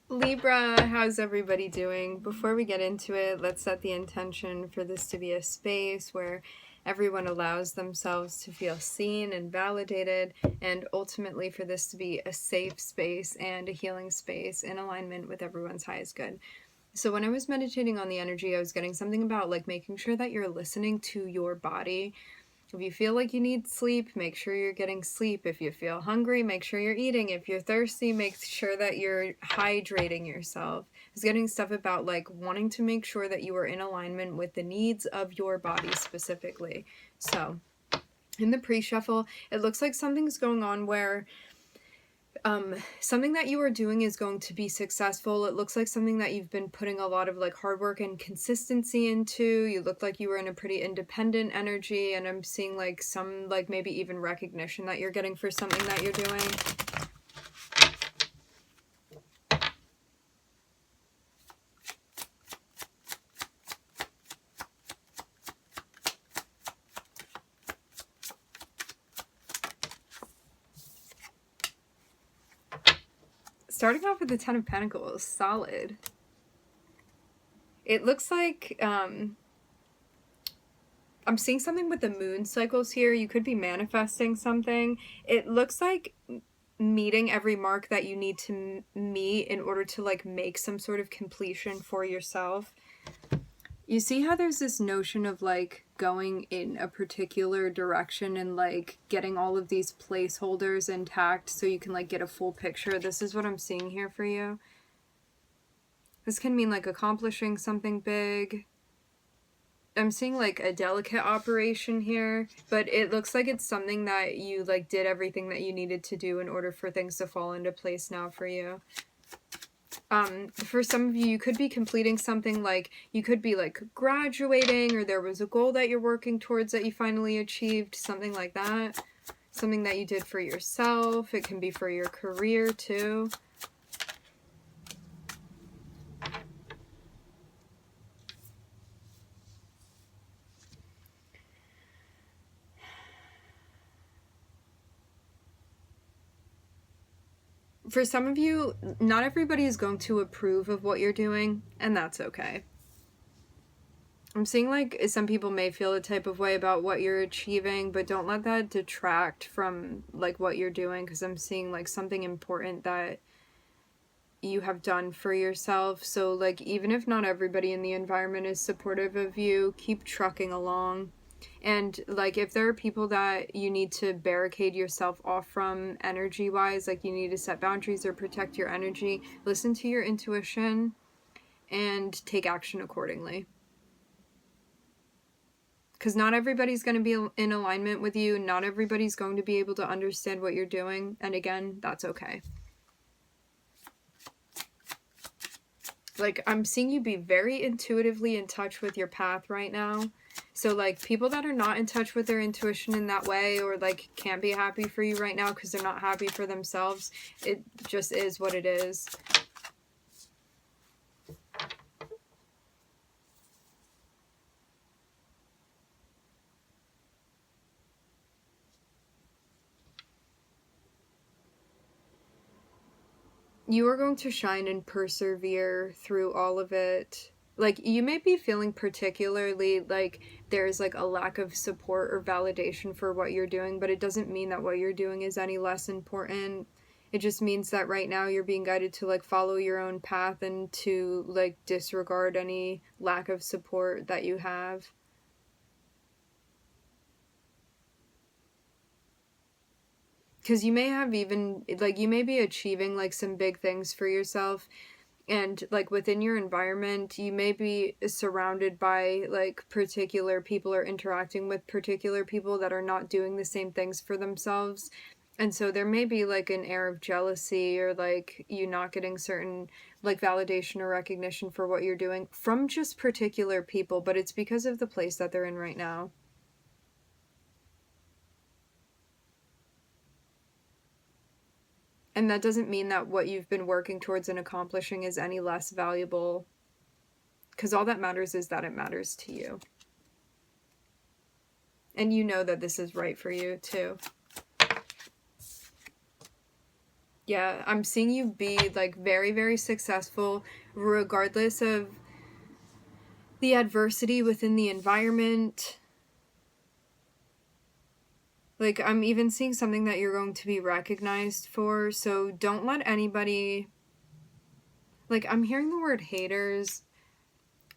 Libra, how's everybody doing? Before we get into it, let's set the intention for this to be a space where everyone allows themselves to feel seen and validated, and ultimately for this to be a safe space and a healing space in alignment with everyone's highest good. So when I was meditating on the energy, I was getting something about like making sure that you're listening to your body. If you feel like you need sleep, make sure you're getting sleep. If you feel hungry, make sure you're eating. If you're thirsty, make sure that you're hydrating yourself. I was getting stuff about like wanting to make sure that you are in alignment with the needs of your body specifically. So in the pre-shuffle, it looks like something's going on where something that you are doing is going to be successful. It looks like something that you've been putting a lot of like hard work and consistency into. You look like you were in a pretty independent energy, and I'm seeing like some like maybe even recognition that you're getting for something that you're doing. Starting off with the Ten of Pentacles, solid. It looks like I'm seeing something with the moon cycles here. You could be manifesting something. It looks like meeting every mark that you need to meet in order to like make some sort of completion for yourself. You see how there's this notion of like going in a particular direction and like getting all of these placeholders intact so you can like get a full picture. This is what I'm seeing here for you. This can mean like accomplishing something big. I'm seeing like a delicate operation here, but it looks like it's something that you like did everything that you needed to do in order for things to fall into place now for you. For some of you, you could be completing something, like you could be like graduating, or there was a goal that you're working towards that you finally achieved, something like that. Something that you did for yourself. It can be for your career too. For some of you, not everybody is going to approve of what you're doing, and that's okay. I'm seeing like some people may feel a type of way about what you're achieving, but don't let that detract from like what you're doing, because I'm seeing like something important that you have done for yourself. So like even if not everybody in the environment is supportive of you, keep trucking along. And like if there are people that you need to barricade yourself off from energy wise, like you need to set boundaries or protect your energy, listen to your intuition and take action accordingly. Because not everybody's going to be in alignment with you. Not everybody's going to be able to understand what you're doing. And again, that's okay. Like, I'm seeing you be very intuitively in touch with your path right now. So, like, people that are not in touch with their intuition in that way, or, like, can't be happy for you right now because they're not happy for themselves, it just is what it is. You are going to shine and persevere through all of it. Like, you may be feeling particularly like there's like a lack of support or validation for what you're doing, but it doesn't mean that what you're doing is any less important. It just means that right now you're being guided to like follow your own path and to like disregard any lack of support that you have. Because you may have even like you may be achieving like some big things for yourself, and like within your environment you may be surrounded by like particular people or interacting with particular people that are not doing the same things for themselves, and so there may be like an air of jealousy or like you not getting certain like validation or recognition for what you're doing from just particular people, but it's because of the place that they're in right now. And that doesn't mean that what you've been working towards and accomplishing is any less valuable, because all that matters is that it matters to you. And you know that this is right for you, too. Yeah, I'm seeing you be like very, very successful regardless of the adversity within the environment. Like, I'm even seeing something that you're going to be recognized for, so don't let anybody, like, I'm hearing the word haters.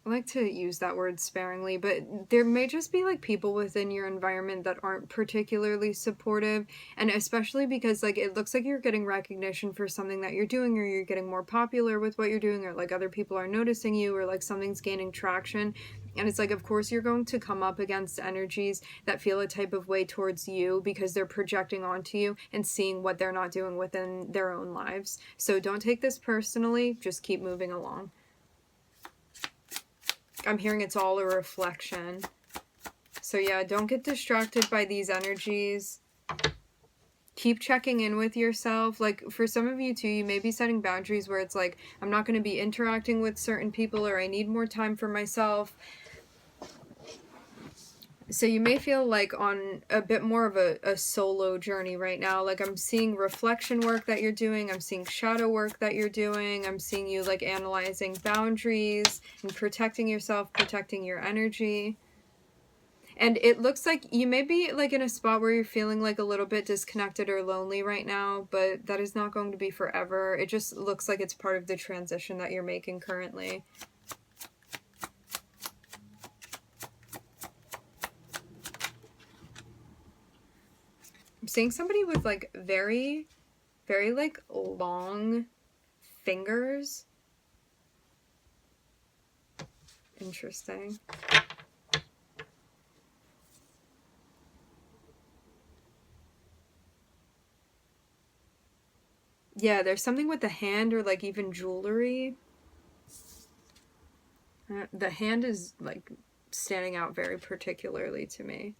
I like to use that word sparingly, but there may just be like people within your environment that aren't particularly supportive, and especially because like it looks like you're getting recognition for something that you're doing, or you're getting more popular with what you're doing, or like other people are noticing you, or like something's gaining traction. And it's like, of course, you're going to come up against energies that feel a type of way towards you because they're projecting onto you and seeing what they're not doing within their own lives. So don't take this personally, just keep moving along. I'm hearing it's all a reflection. So yeah, don't get distracted by these energies. Keep checking in with yourself. Like, for some of you too, you may be setting boundaries where it's like, I'm not going to be interacting with certain people, or I need more time for myself. So you may feel like on a bit more of a solo journey right now. Like, I'm seeing reflection work that you're doing. I'm seeing shadow work that you're doing. I'm seeing you like analyzing boundaries and protecting yourself, protecting your energy. And it looks like you may be like in a spot where you're feeling like a little bit disconnected or lonely right now, but that is not going to be forever. It just looks like it's part of the transition that you're making currently. I'm seeing somebody with like very, very like long fingers. Interesting. Yeah, there's something with the hand or like even jewelry. The hand is like standing out very particularly to me.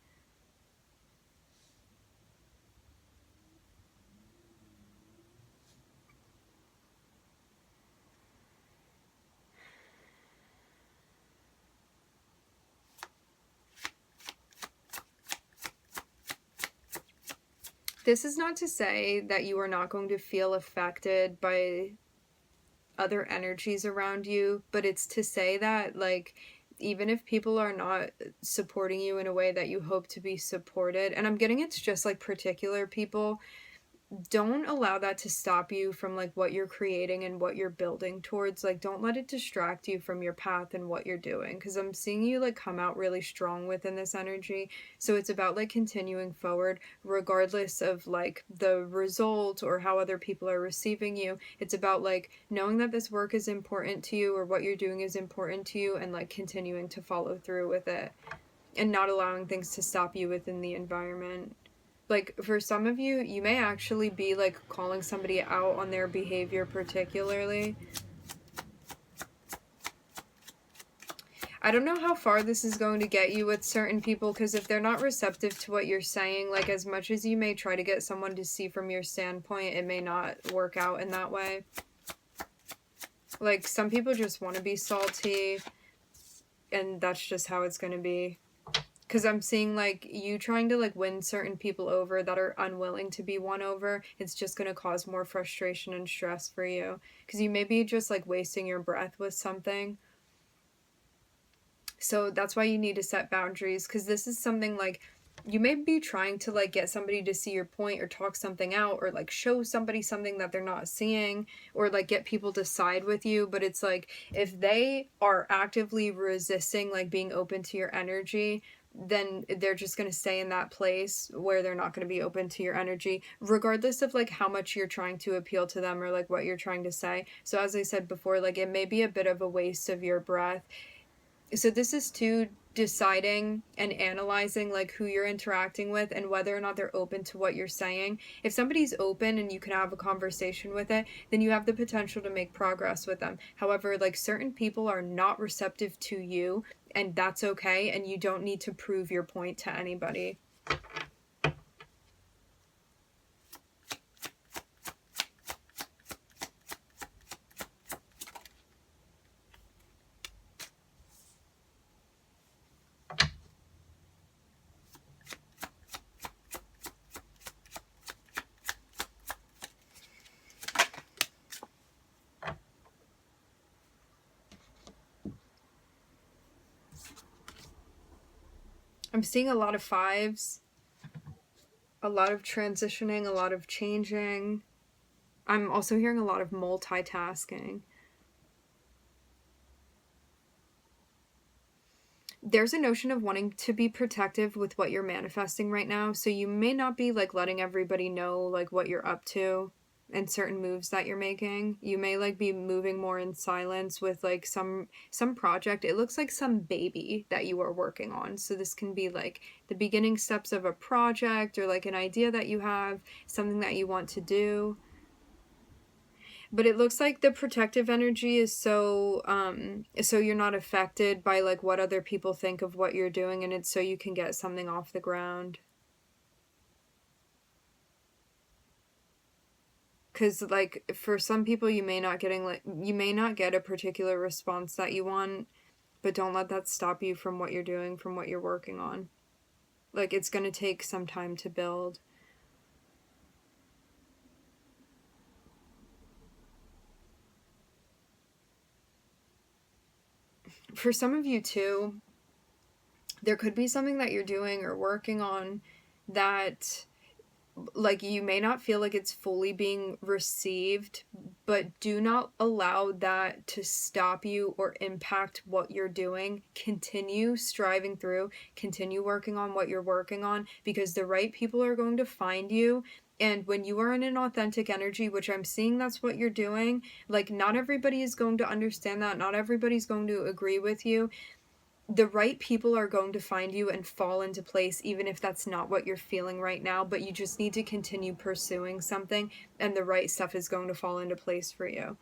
This is not to say that you are not going to feel affected by other energies around you, but it's to say that, like, even if people are not supporting you in a way that you hope to be supported, and I'm getting it's just like particular people, don't allow that to stop you from like what you're creating and what you're building towards. Like, don't let it distract you from your path and what you're doing, because I'm seeing you like come out really strong within this energy. So it's about like continuing forward regardless of like the result or how other people are receiving you. It's about like knowing that this work is important to you, or what you're doing is important to you, and like continuing to follow through with it and not allowing things to stop you within the environment. Like, for some of you, you may actually be like calling somebody out on their behavior particularly. I don't know how far this is going to get you with certain people, because if they're not receptive to what you're saying, like, as much as you may try to get someone to see from your standpoint, it may not work out in that way. Like, some people just want to be salty, and that's just how it's going to be. Because I'm seeing like you trying to like win certain people over that are unwilling to be won over. It's just going to cause more frustration and stress for you, because you may be just like wasting your breath with something. So that's why you need to set boundaries, because this is something like you may be trying to like get somebody to see your point, or talk something out, or like show somebody something that they're not seeing, or like get people to side with you. But it's like, if they are actively resisting like being open to your energy, then they're just going to stay in that place where they're not going to be open to your energy, regardless of like how much you're trying to appeal to them or like what you're trying to say. So as I said before, like it may be a bit of a waste of your breath. So this is too deciding and analyzing like who you're interacting with and whether or not they're open to what you're saying. If somebody's open and you can have a conversation with it, then you have the potential to make progress with them. However, like certain people are not receptive to you, and that's okay, and you don't need to prove your point to anybody. I'm seeing a lot of fives, a lot of transitioning, a lot of changing. I'm also hearing a lot of multitasking. There's a notion of wanting to be protective with what you're manifesting right now, so you may not be like letting everybody know like what you're up to and certain moves that you're making. You may like be moving more in silence with like some project. It looks like some baby that you are working on. So this can be like the beginning steps of a project or like an idea that you have, something that you want to do. But it looks like the protective energy is so you're not affected by like what other people think of what you're doing, and it's so you can get something off the ground. Because like for some people you may not get a particular response that you want, but don't let that stop you from what you're doing, from what you're working on. Like it's going to take some time to build. For some of you too, there could be something that you're doing or working on that like you may not feel like it's fully being received, but do not allow that to stop you or impact what you're doing. Continue striving through, continue working on what you're working on, because the right people are going to find you. And when you are in an authentic energy, which I'm seeing that's what you're doing, like not everybody is going to understand that, not everybody's going to agree with you. The right people are going to find you and fall into place, even if that's not what you're feeling right now, but you just need to continue pursuing something and the right stuff is going to fall into place for you.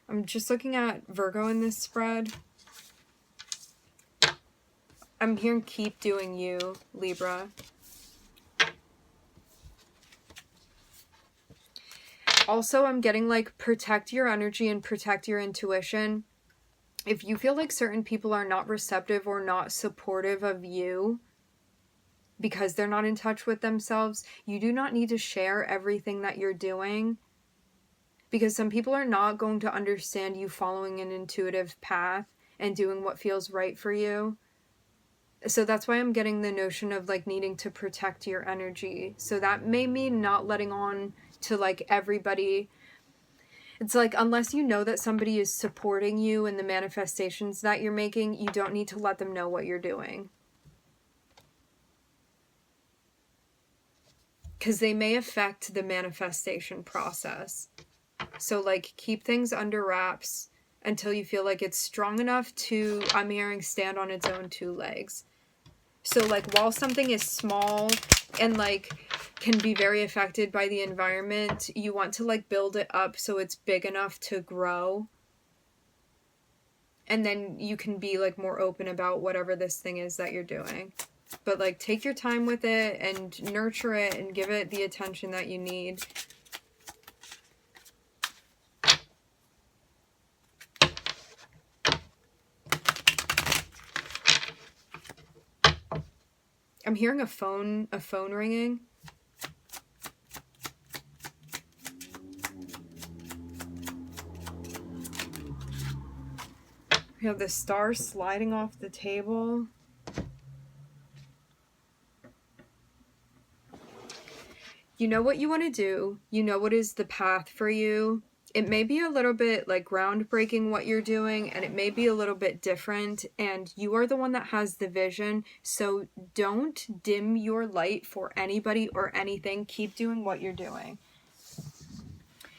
I'm just looking at Virgo in this spread. I'm hearing keep doing you, Libra. Also, I'm getting like protect your energy and protect your intuition. If you feel like certain people are not receptive or not supportive of you because they're not in touch with themselves, you do not need to share everything that you're doing, because some people are not going to understand you following an intuitive path and doing what feels right for you. So that's why I'm getting the notion of like needing to protect your energy. So that may mean not letting on to like everybody. It's like, unless you know that somebody is supporting you in the manifestations that you're making, you don't need to let them know what you're doing. Because they may affect the manifestation process. So like keep things under wraps until you feel like it's strong enough to, I'm hearing, stand on its own two legs. So like while something is small and like can be very affected by the environment, you want to like build it up so it's big enough to grow. And then you can be like more open about whatever this thing is that you're doing. But like take your time with it and nurture it and give it the attention that you need. I'm hearing a phone ringing. We have the star sliding off the table. You know what you want to do. You know what is the path for you. It may be a little bit like groundbreaking what you're doing, and it may be a little bit different, and you are the one that has the vision. So don't dim your light for anybody or anything. Keep doing what you're doing.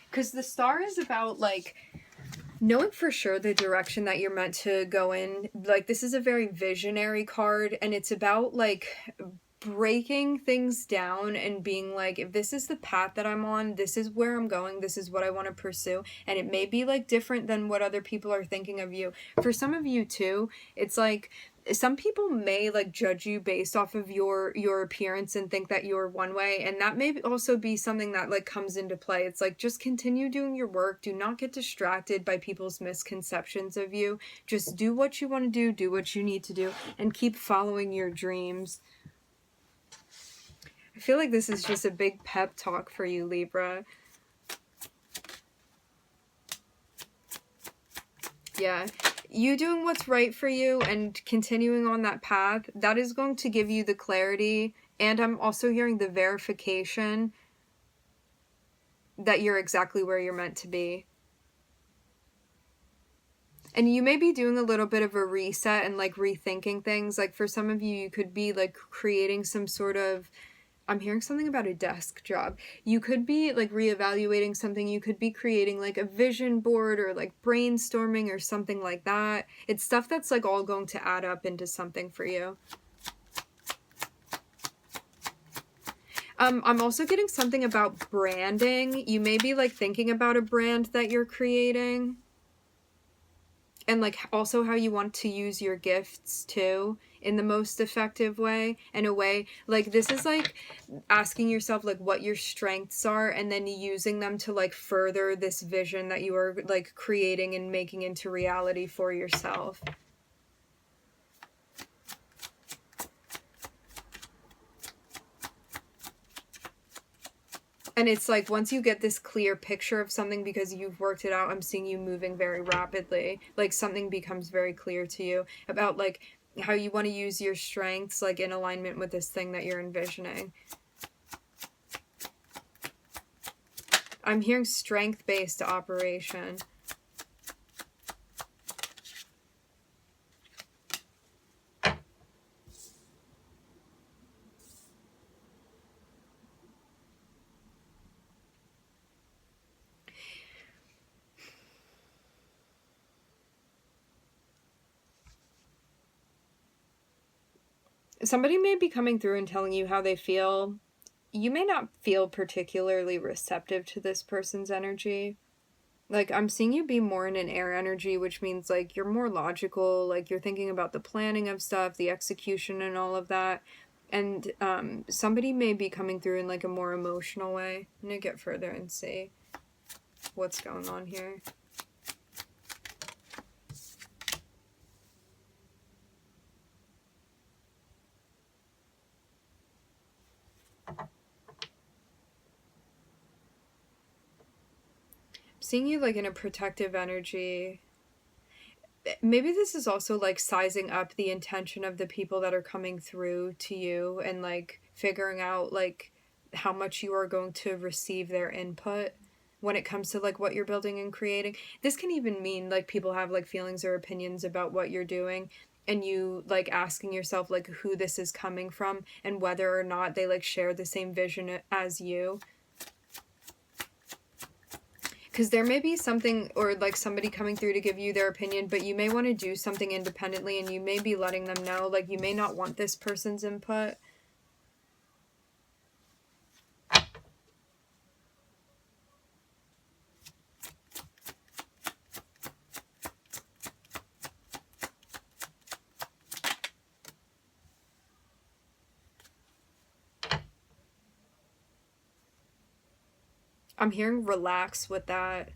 Because the star is about like knowing for sure the direction that you're meant to go in. Like this is a very visionary card, and it's about like breaking things down and being like, if this is the path that I'm on, this is where I'm going, this is what I want to pursue. And it may be like different than what other people are thinking of you. For some of you too, it's like some people may like judge you based off of your appearance and think that you're one way, and that may also be something that like comes into play. It's like, just continue doing your work. Do not get distracted by people's misconceptions of you. Just do what you want to do what you need to do, and keep following your dreams. I feel like this is just a big pep talk for you, Libra. Yeah. You doing what's right for you and continuing on that path, that is going to give you the clarity. And I'm also hearing the verification that you're exactly where you're meant to be. And you may be doing a little bit of a reset and like rethinking things. Like for some of you, you could be like creating some sort of, I'm hearing something about a desk job. You could be like reevaluating something. You could be creating like a vision board or like brainstorming or something like that. It's stuff that's like all going to add up into something for you. I'm also getting something about branding. You may be like thinking about a brand that you're creating. And like also how you want to use your gifts too in the most effective way. In a way, like this is like asking yourself like what your strengths are and then using them to like further this vision that you are like creating and making into reality for yourself. And it's like once you get this clear picture of something because you've worked it out, I'm seeing you moving very rapidly. Like something becomes very clear to you about like how you want to use your strengths like in alignment with this thing that you're envisioning. I'm hearing strength-based operation. Somebody may be coming through and telling you how they feel. You may not feel particularly receptive to this person's energy. Like, I'm seeing you be more in an air energy, which means, like, you're more logical, like, you're thinking about the planning of stuff, the execution and all of that. And somebody may be coming through in, like, a more emotional way. I'm gonna get further and see what's going on here. Seeing you like in a protective energy. Maybe this is also like sizing up the intention of the people that are coming through to you and like figuring out like how much you are going to receive their input when it comes to like what you're building and creating. This can even mean like people have like feelings or opinions about what you're doing and you like asking yourself like who this is coming from and whether or not they like share the same vision as you. Because there may be something or like somebody coming through to give you their opinion, but you may want to do something independently and you may be letting them know like you may not want this person's input. I'm hearing relax with that.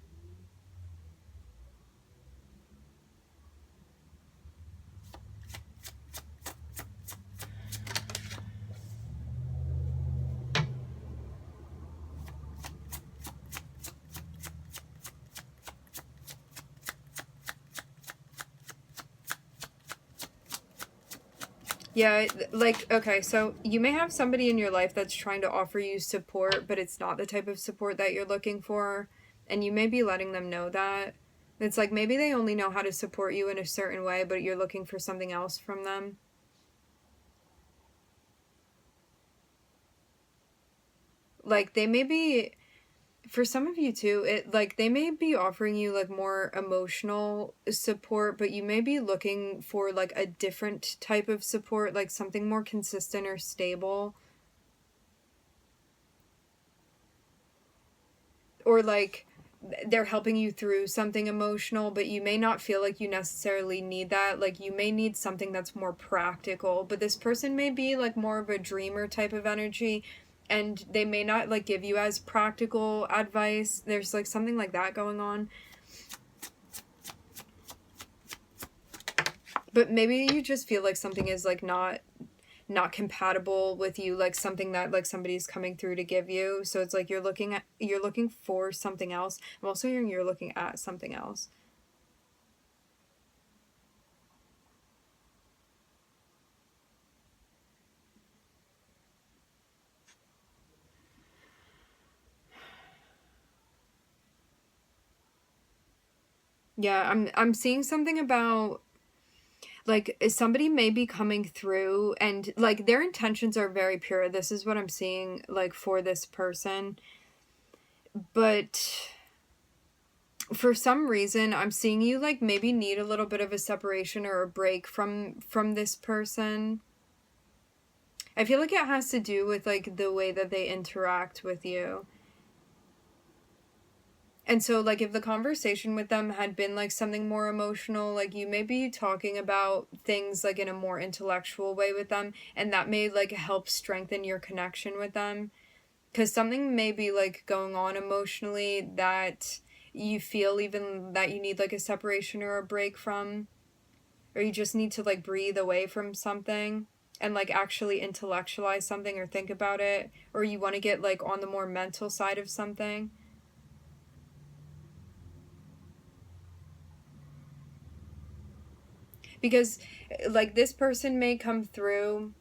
Yeah, like, okay, so you may have somebody in your life that's trying to offer you support, but it's not the type of support that you're looking for, and you may be letting them know that. It's like maybe they only know how to support you in a certain way, but you're looking for something else from them. Like, they may be, for some of you too, it like they may be offering you like more emotional support, but you may be looking for like a different type of support, like something more consistent or stable. Or like they're helping you through something emotional, but you may not feel like you necessarily need that. Like you may need something that's more practical, but this person may be like more of a dreamer type of energy and they may not like give you as practical advice. There's like something like that going on. But maybe you just feel like something is like not compatible with you, like something that like somebody's coming through to give you. So it's like you're looking for something else. I'm also hearing you're looking at something else. Yeah, I'm seeing something about, like, somebody may be coming through and, like, their intentions are very pure. This is what I'm seeing, like, for this person. But for some reason, I'm seeing you, like, maybe need a little bit of a separation or a break from this person. I feel like it has to do with, like, the way that they interact with you. And so, like, if the conversation with them had been, like, something more emotional, like, you may be talking about things, like, in a more intellectual way with them, and that may, like, help strengthen your connection with them. Because something may be, like, going on emotionally that you feel even that you need, like, a separation or a break from, or you just need to, like, breathe away from something and, like, actually intellectualize something or think about it, or you want to get, like, on the more mental side of something. Because, like, this person may come through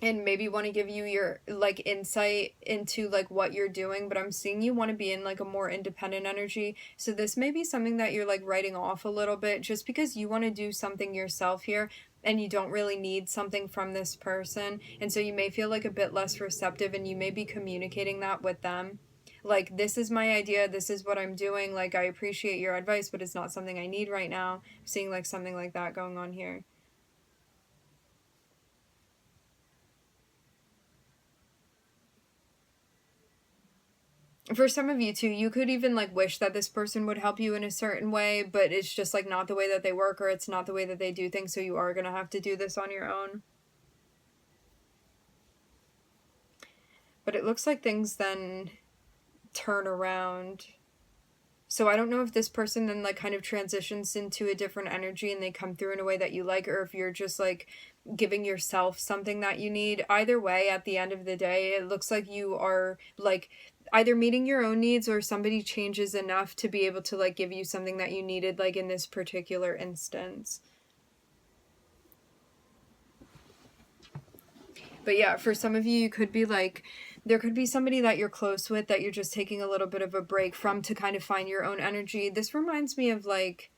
and maybe want to give you your, like, insight into, like, what you're doing, but I'm seeing you want to be in, like, a more independent energy. So this may be something that you're, like, writing off a little bit just because you want to do something yourself here and you don't really need something from this person. And so you may feel, like, a bit less receptive, and you may be communicating that with them. Like, this is my idea, this is what I'm doing, like, I appreciate your advice, but it's not something I need right now. I'm seeing, like, something like that going on here. For some of you too, you could even, like, wish that this person would help you in a certain way, but it's just, like, not the way that they work, or it's not the way that they do things, so you are gonna have to do this on your own. But it looks like things then turn around. So I don't know if this person then, like, kind of transitions into a different energy and they come through in a way that you like, or if you're just, like, giving yourself something that you need. Either way, at the end of the day, it looks like you are, like, either meeting your own needs, or somebody changes enough to be able to, like, give you something that you needed, like, in this particular instance. But yeah, for some of you, you could be, like, there could be somebody that you're close with that you're just taking a little bit of a break from to kind of find your own energy. This reminds me of, like,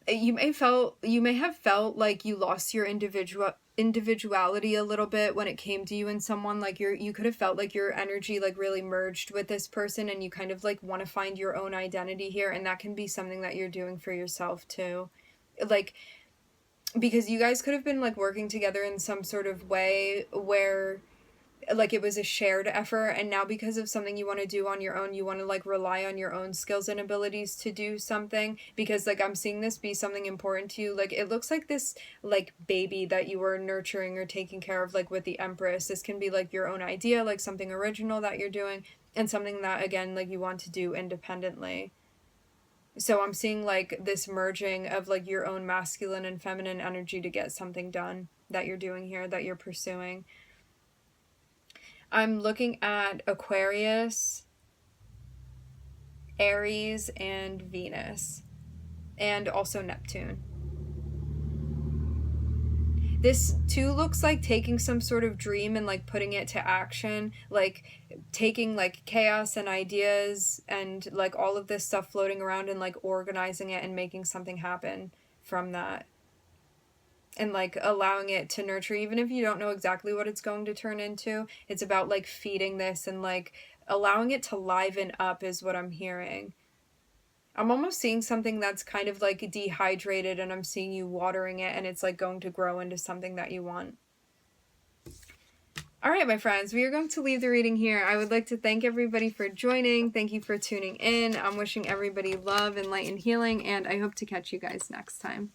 you may have felt like you lost your individuality a little bit when it came to you and someone. Like, you could have felt like your energy, like, really merged with this person, and you kind of, like, want to find your own identity here, and that can be something that you're doing for yourself too. Like, because you guys could have been, like, working together in some sort of way where, like, it was a shared effort, and now because of something you want to do on your own, you want to, like, rely on your own skills and abilities to do something, because, like, I'm seeing this be something important to you. Like, it looks like this, like, baby that you were nurturing or taking care of, like, with the Empress. This can be, like, your own idea, like, something original that you're doing, and something that, again, like, you want to do independently. So I'm seeing, like, this merging of, like, your own masculine and feminine energy to get something done that you're doing here, that you're pursuing. I'm looking at Aquarius, Aries, and Venus, and also Neptune. This too looks like taking some sort of dream and, like, putting it to action, like taking, like, chaos and ideas and, like, all of this stuff floating around and, like, organizing it and making something happen from that. And, like, allowing it to nurture, even if you don't know exactly what it's going to turn into. It's about, like, feeding this and, like, allowing it to liven up is what I'm hearing. I'm almost seeing something that's kind of, like, dehydrated, and I'm seeing you watering it, and it's, like, going to grow into something that you want. All right, my friends, we are going to leave the reading here. I would like to thank everybody for joining. Thank you for tuning in. I'm wishing everybody love and light and healing, and I hope to catch you guys next time.